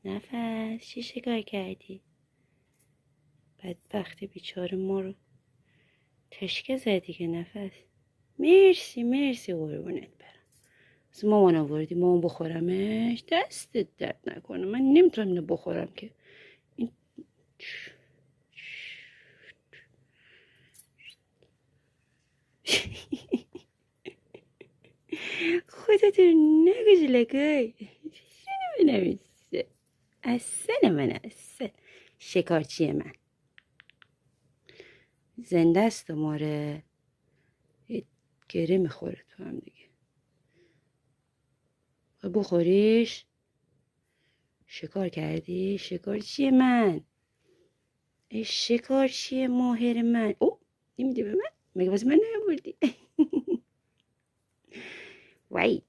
نفس چی شکار کردی؟ بدبخت بیچاره ما رو تشکه زدی که نفس. مرسی قربونت برم. از مامان آوردی مامان بخورمش. دستت درد نکنه، من نمیتونم اینو بخورم که. این خودت رو نگوش لگای. شنو بنویسه اصل من اصل شکارچی من زنده است و ماره گره میخوره تو هم دیگه. بخوریش. شکار کردی شکارچی من. ای شکارچی ماهر من. او نمیدی به من؟ مگه واسه من نیاوردی؟ وای